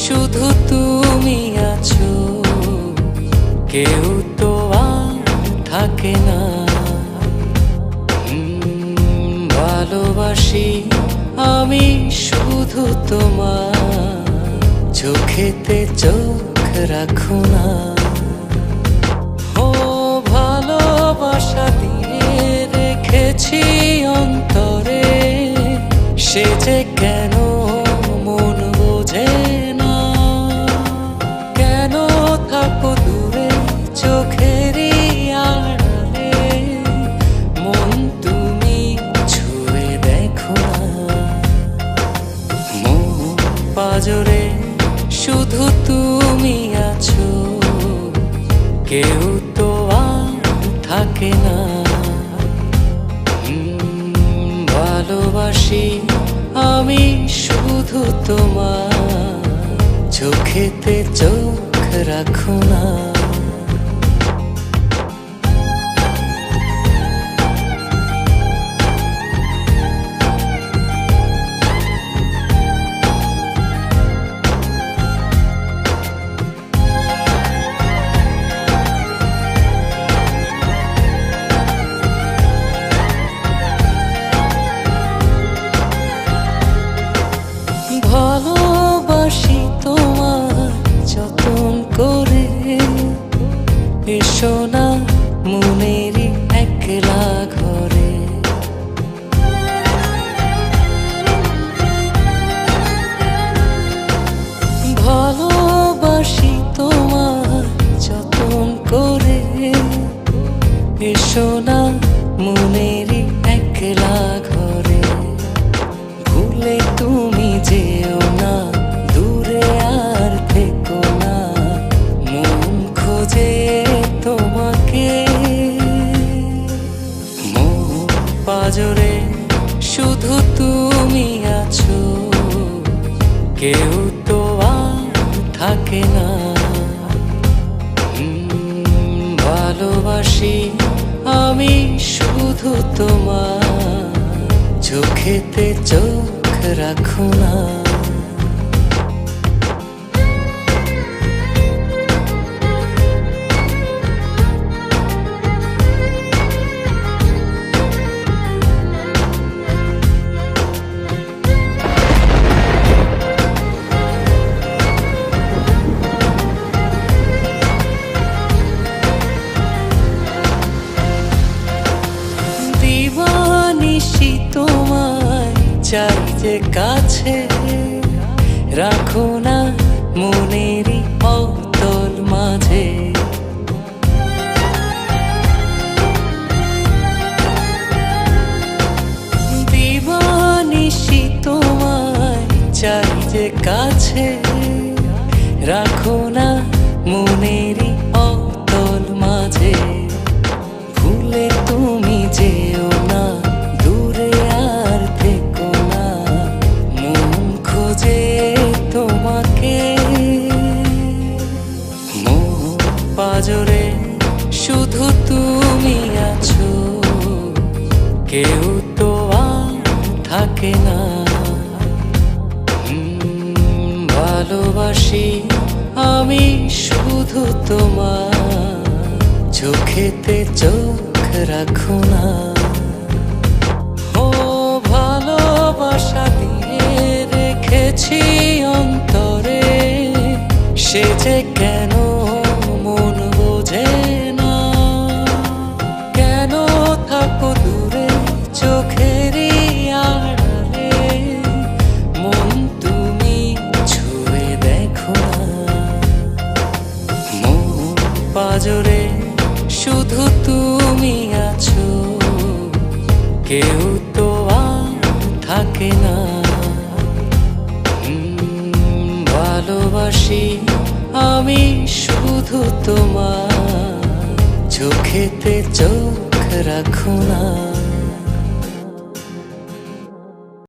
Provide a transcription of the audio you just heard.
শুধু তুমি আছো, কেউ তো আর থাকে না। ভালোবাসি আমি শুধু তোমার, চোখেতে চোখ রাখো না। ও ভালোবাসা দিয়ে রেখেছি অন্তরে, সে যে কেন মন বোঝে না। কেন থাকো দূরে চোখেরই আড়ালে, মন তুমি ছুঁয়ে দেখো না। মন পাজরে শুধু তুমি আছো, কেউ তো আর থাকে না। ভালোবাসি আমি শুধু তোমার, চোখেতে চোখ রাখো না। ভালোবাসি তোমার যতন করে, এসো না মনেরই একলা ঘরে। ভালোবাসি তোমার যতন করে, এসো না মনেরই একলা ঘরে। ভুলে তুমি যেও না, দূরে আর থেকো না, মন খোঁজে তোমাকে। মন পাজরে শুধু তুমি আছো, কেউ তো আর থাকে না। ভালোবাসি আমি শুধু তোমার, চোখেতে চোখ রাখো না। দিবানিশি তোমায় চাই যে কাছে, রাখো না মনেরই অতল মাঝে। দিবানিশি তোমায় চাই যে কাছে, রাখো না মনেরই অতল মাঝে। ভুলে তুমি যেও না, দূরে আর থেকো না, মন খোঁজে তোমাকে। মন পাজরে শুধু তুমি আছো, কেউ তো আর থাকে না। ভালোবাসি আমি শুধু তোমার, চোখেতে চোখ রাখো না। ও ভালোবাসা দিয়ে রেখেছি অন্তরে, সে যে কেন মন বোঝে না। কেন থাকো দূরে চোখেরই আড়ালে, মন তুমি ছুঁয়ে দেখো না। মন পাজরে শুধু তুমি আছো, কেউ তো আর থাকে না। ভালোবাসি আমি শুধু তোমার, চোখেতে চোখ রাখো না।